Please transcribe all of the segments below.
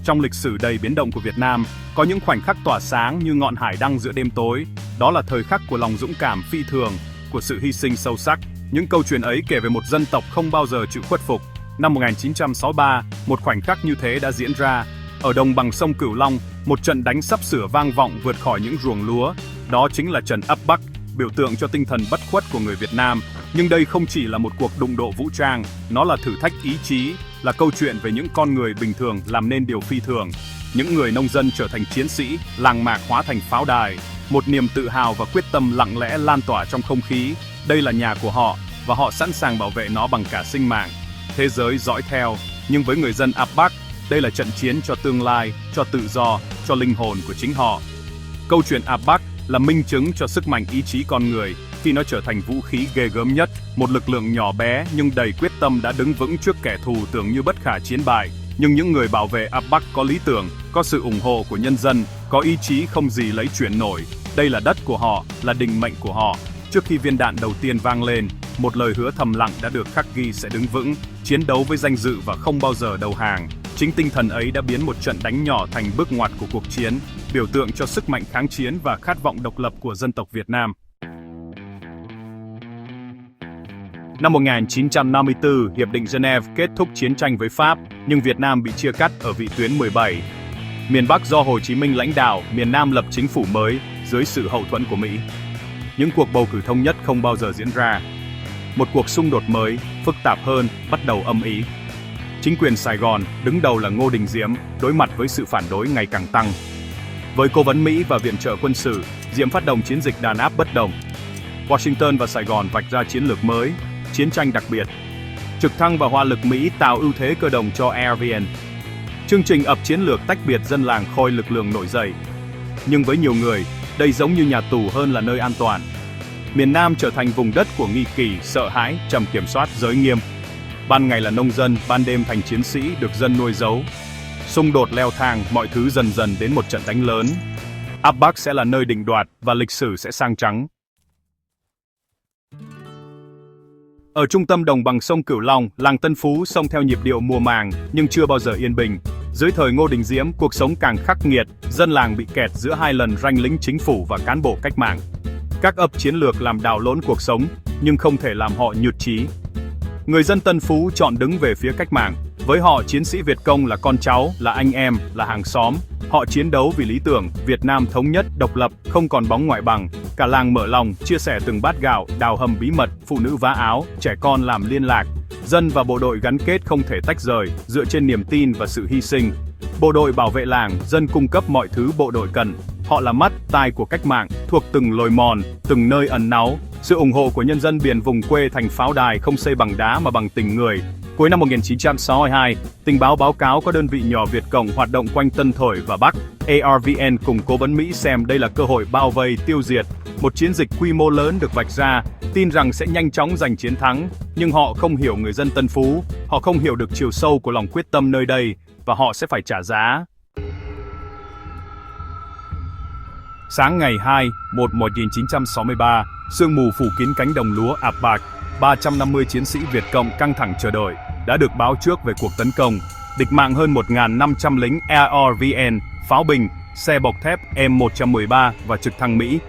Trong lịch sử đầy biến động của Việt Nam, có những khoảnh khắc tỏa sáng như ngọn hải đăng giữa đêm tối. Đó là thời khắc của lòng dũng cảm phi thường, của sự hy sinh sâu sắc. Những câu chuyện ấy kể về một dân tộc không bao giờ chịu khuất phục. Năm 1963, một khoảnh khắc như thế đã diễn ra. Ở đồng bằng sông Cửu Long, một trận đánh sắp sửa vang vọng vượt khỏi những ruộng lúa. Đó chính là trận Ấp Bắc, biểu tượng cho tinh thần bất khuất của người Việt Nam. Nhưng đây không chỉ là một cuộc đụng độ vũ trang, nó là thử thách ý chí, là câu chuyện về những con người bình thường làm nên điều phi thường. Những người nông dân trở thành chiến sĩ, làng mạc hóa thành pháo đài. Một niềm tự hào và quyết tâm lặng lẽ lan tỏa trong không khí. Đây là nhà của họ, và họ sẵn sàng bảo vệ nó bằng cả sinh mạng. Thế giới dõi theo, nhưng với người dân Ấp Bắc, đây là trận chiến cho tương lai, cho tự do, cho linh hồn của chính họ. Câu chuyện Ấp Bắc là minh chứng cho sức mạnh ý chí con người khi nó trở thành vũ khí ghê gớm nhất. Một lực lượng nhỏ bé nhưng đầy quyết tâm đã đứng vững trước kẻ thù tưởng như bất khả chiến bại. Nhưng những người bảo vệ Ấp Bắc có lý tưởng, có sự ủng hộ của nhân dân, có ý chí không gì lấy chuyển nổi. Đây là đất của họ, là định mệnh của họ. Trước khi viên đạn đầu tiên vang lên, một lời hứa thầm lặng đã được khắc ghi sẽ đứng vững, chiến đấu với danh dự và không bao giờ đầu hàng. Chính tinh thần ấy đã biến một trận đánh nhỏ thành bước ngoặt của cuộc chiến, biểu tượng cho sức mạnh kháng chiến và khát vọng độc lập của dân tộc Việt Nam. Năm 1954, Hiệp định Geneva kết thúc chiến tranh với Pháp, nhưng Việt Nam bị chia cắt ở vị tuyến 17. Miền Bắc do Hồ Chí Minh lãnh đạo, miền Nam lập chính phủ mới, dưới sự hậu thuẫn của Mỹ. Những cuộc bầu cử thống nhất không bao giờ diễn ra. Một cuộc xung đột mới, phức tạp hơn, bắt đầu âm ỉ. Chính quyền Sài Gòn, đứng đầu là Ngô Đình Diệm, đối mặt với sự phản đối ngày càng tăng. Với cố vấn Mỹ và viện trợ quân sự, Diệm phát động chiến dịch đàn áp bất đồng. Washington và Sài Gòn vạch ra chiến lược mới, chiến tranh đặc biệt. Trực thăng và hỏa lực Mỹ tạo ưu thế cơ động cho ARVN. Chương trình ập chiến lược tách biệt dân làng khỏi lực lượng nổi dậy. Nhưng với nhiều người, đây giống như nhà tù hơn là nơi an toàn. Miền Nam trở thành vùng đất của nghi kỷ, sợ hãi, trầm kiểm soát, giới nghiêm. Ban ngày là nông dân, ban đêm thành chiến sĩ được dân nuôi giấu. Xung đột leo thang, mọi thứ dần dần đến một trận đánh lớn. Ấp Bắc sẽ là nơi định đoạt và lịch sử sẽ sang trắng. Ở trung tâm đồng bằng sông Cửu Long, làng Tân Phú xông theo nhịp điệu mùa màng nhưng chưa bao giờ yên bình. Dưới thời Ngô Đình Diệm, cuộc sống càng khắc nghiệt, dân làng bị kẹt giữa hai lần ranh lính chính phủ và cán bộ cách mạng. Các ấp chiến lược làm đảo lộn cuộc sống, nhưng không thể làm họ nhụt chí. Người dân Tân Phú chọn đứng về phía cách mạng. Với họ, chiến sĩ Việt Công là con cháu, là anh em, là hàng xóm. Họ chiến đấu vì lý tưởng Việt Nam thống nhất, độc lập, không còn bóng ngoại bằng. Cả làng mở lòng, chia sẻ từng bát gạo, đào hầm bí mật, phụ nữ vá áo, trẻ con làm liên lạc. Dân và bộ đội gắn kết không thể tách rời, dựa trên niềm tin và sự hy sinh. Bộ đội bảo vệ làng, dân cung cấp mọi thứ bộ đội cần. Họ là mắt, tai của cách mạng, thuộc từng lồi mòn, từng nơi ẩn náu. Sự ủng hộ của nhân dân biển vùng quê thành pháo đài không xây bằng đá mà bằng tình người. Cuối năm 1962, tình báo báo cáo có đơn vị nhỏ Việt Cộng hoạt động quanh Tân Thổi và Bắc. ARVN cùng cố vấn Mỹ xem đây là cơ hội bao vây, tiêu diệt. Một chiến dịch quy mô lớn được vạch ra, tin rằng sẽ nhanh chóng giành chiến thắng. Nhưng họ không hiểu người dân Tân Phú, họ không hiểu được chiều sâu của lòng quyết tâm nơi đây, và họ sẽ phải trả giá. Sáng ngày 2/1/1963, sương mù phủ kín cánh đồng lúa Ấp Bắc. 350 chiến sĩ Việt Cộng căng thẳng chờ đợi, đã được báo trước về cuộc tấn công. Địch mạng hơn 1.500 lính ARVN, pháo binh, xe bọc thép M113 và trực thăng Mỹ.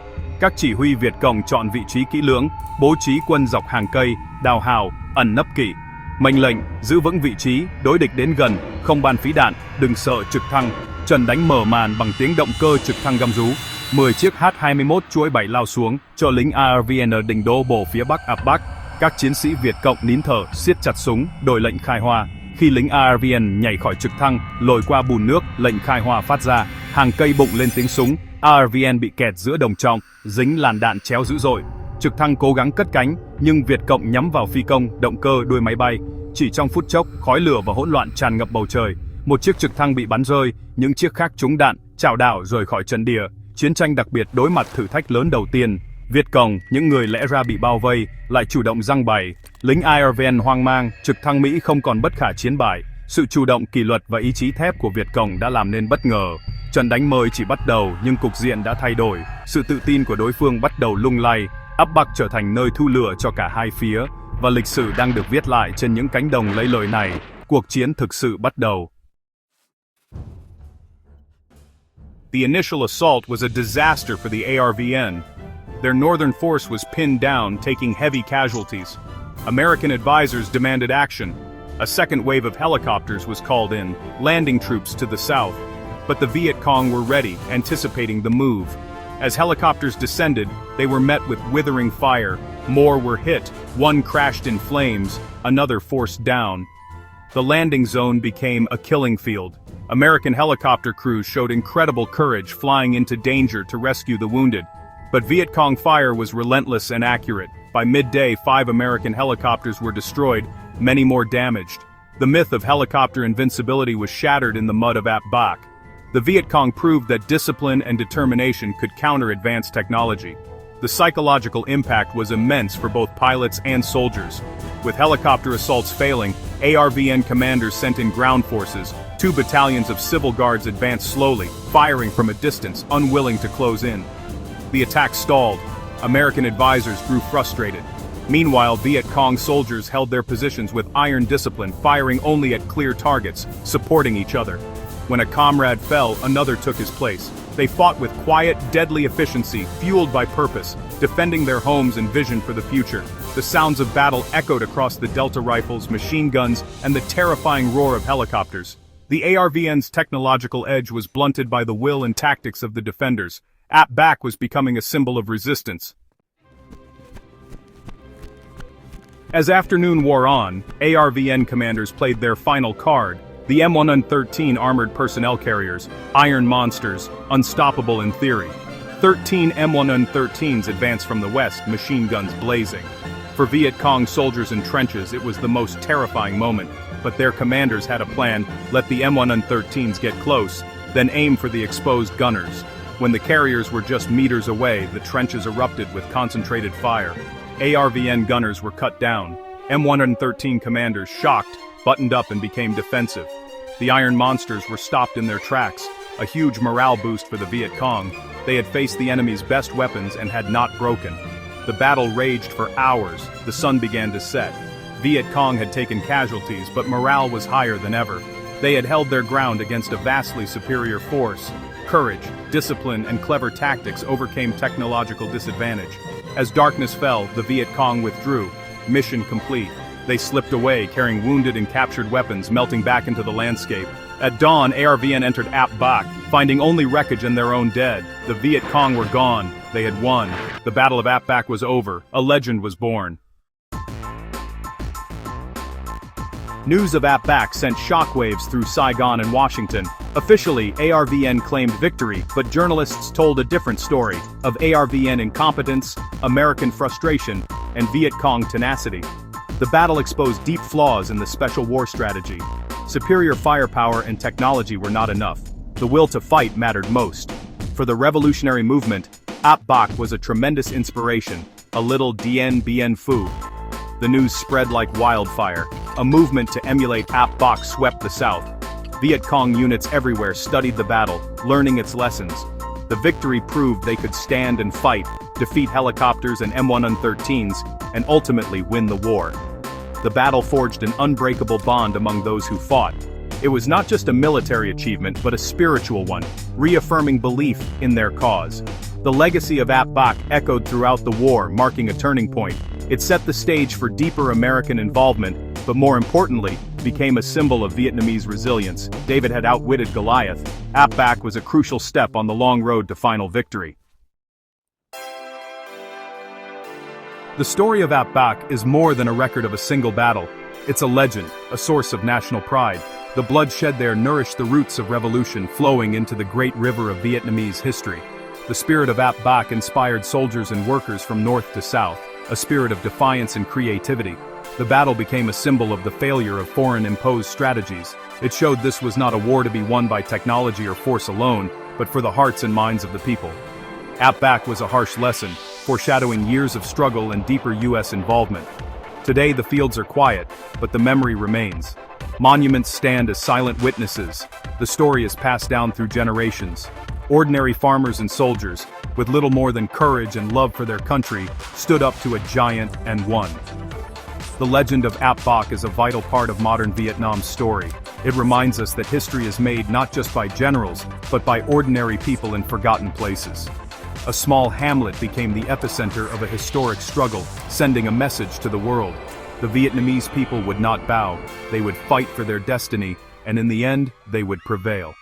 Các chỉ huy Việt Cộng chọn vị trí kỹ lưỡng, bố trí quân dọc hàng cây, đào hào, ẩn nấp kỹ. Mệnh lệnh, giữ vững vị trí, đối địch đến gần, không ban phí đạn, đừng sợ trực thăng. Trận đánh mở màn bằng tiếng động cơ trực thăng găm rú. 10 chiếc H-21 chuỗi 7 lao xuống, cho lính ARVN ở đỉnh đô bổ phía bắc Ấp Bắc. Các chiến sĩ Việt Cộng nín thở, siết chặt súng, đổi lệnh khai hỏa. Khi lính ARVN nhảy khỏi trực thăng, lội qua bùn nước, lệnh khai hỏa phát ra, hàng cây bụng lên tiếng súng. ARVN bị kẹt giữa đồng Trong, dính làn đạn chéo dữ dội. Trực thăng cố gắng cất cánh, nhưng Việt Cộng nhắm vào phi công, động cơ, đuôi máy bay. Chỉ trong phút chốc, khói lửa và hỗn loạn tràn ngập bầu trời. Một chiếc trực thăng bị bắn rơi, những chiếc khác trúng đạn, chảo đảo rời khỏi trận địa. Chiến tranh đặc biệt đối mặt thử thách lớn đầu tiên. Việt Cộng, những người lẽ ra bị bao vây, lại chủ động giăng bẫy. Lính ARVN hoang mang, trực thăng Mỹ không còn bất khả chiến bại. Sự chủ động, kỷ luật và ý chí thép của Việt Cộng đã làm nên bất ngờ. Trận đánh mới chỉ bắt đầu nhưng cục diện đã thay đổi. Sự tự tin của đối phương bắt đầu lung lay. Ấp Bắc trở thành nơi thu lửa cho cả hai phía, và lịch sử đang được viết lại trên những cánh đồng lấy lời này. Cuộc chiến thực sự bắt đầu. The initial assault was a disaster for the ARVN. Their northern force was pinned down, taking heavy casualties. American advisors demanded action. A second wave of helicopters was called in, landing troops to the south. But the Viet Cong were ready, anticipating the move. As helicopters descended, they were met with withering fire. More were hit, one crashed in flames, another forced down. The landing zone became a killing field. American helicopter crews showed incredible courage, flying into danger to rescue the wounded. But Viet Cong fire was relentless and accurate. By midday, 5 American helicopters were destroyed, many more damaged. The myth of helicopter invincibility was shattered in the mud of Ap Bak. The Viet Cong proved that discipline and determination could counter advanced technology. The psychological impact was immense for both pilots and soldiers. With helicopter assaults failing, ARVN commanders sent in ground forces. 2 battalions of civil guards advanced slowly, firing from a distance, unwilling to close in. The attack stalled. American advisors grew frustrated. Meanwhile, Viet Cong soldiers held their positions with iron discipline, firing only at clear targets, supporting each other. When a comrade fell, another took his place. They fought with quiet, deadly efficiency, fueled by purpose, defending their homes and vision for the future. The sounds of battle echoed across the Delta rifles, machine guns, and the terrifying roar of helicopters. The ARVN's technological edge was blunted by the will and tactics of the defenders. Ap Bak was becoming a symbol of resistance. As afternoon wore on, ARVN commanders played their final card. The M113 armored personnel carriers, iron monsters, unstoppable in theory. 13 M113s advanced from the west, machine guns blazing. For Viet Cong soldiers in trenches, it was the most terrifying moment, but their commanders had a plan: let the M113s get close, then aim for the exposed gunners. When the carriers were just meters away, the trenches erupted with concentrated fire. ARVN gunners were cut down. M113 commanders, shocked, buttoned up and became defensive. The iron monsters were stopped in their tracks, a huge morale boost for the Viet Cong. They had faced the enemy's best weapons and had not broken. The battle raged for hours. The sun began to set. Viet Cong had taken casualties, but morale was higher than ever. They had held their ground against a vastly superior force. Courage, discipline, and clever tactics overcame technological disadvantage. As darkness fell, the Viet Cong withdrew. Mission complete. They slipped away, carrying wounded and captured weapons, melting back into the landscape. At dawn, ARVN entered Ap Bak, finding only wreckage and their own dead. The Viet Cong were gone. They had won. The Battle of Ap Bak was over. A legend was born. News of Ap Bak sent shockwaves through Saigon and Washington. Officially, ARVN claimed victory, but journalists told a different story of ARVN incompetence, American frustration, and Viet Cong tenacity. The battle exposed deep flaws in the special war strategy. Superior firepower and technology were not enough. The will to fight mattered most. For the revolutionary movement, Ap Bak was a tremendous inspiration, a little Dien Bien Phu. The news spread like wildfire. A movement to emulate Ap Bak swept the south. Viet Cong units everywhere studied the battle, learning its lessons. The victory proved they could stand and fight, defeat helicopters and M113s, and ultimately win the war. The battle forged an unbreakable bond among those who fought. It was not just a military achievement, but a spiritual one, reaffirming belief in their cause. The legacy of Ap Bak echoed throughout the war, marking a turning point. It set the stage for deeper American involvement, but more importantly, became a symbol of Vietnamese resilience. David had outwitted Goliath. Ap Bak was a crucial step on the long road to final victory. The story of Ap Bak is more than a record of a single battle. It's a legend, a source of national pride. The bloodshed there nourished the roots of revolution, flowing into the great river of Vietnamese history. The spirit of Ap Bak inspired soldiers and workers from north to south, a spirit of defiance and creativity. The battle became a symbol of the failure of foreign-imposed strategies. It showed this was not a war to be won by technology or force alone, but for the hearts and minds of the people. Ap Bak was a harsh lesson, foreshadowing years of struggle and deeper U.S. involvement. Today the fields are quiet, but the memory remains. Monuments stand as silent witnesses. The story is passed down through generations. Ordinary farmers and soldiers, with little more than courage and love for their country, stood up to a giant and won. The legend of Ap Bak is a vital part of modern Vietnam's story. It reminds us that history is made not just by generals, but by ordinary people in forgotten places. A small hamlet became the epicenter of a historic struggle, sending a message to the world. The Vietnamese people would not bow, they would fight for their destiny, and in the end, they would prevail.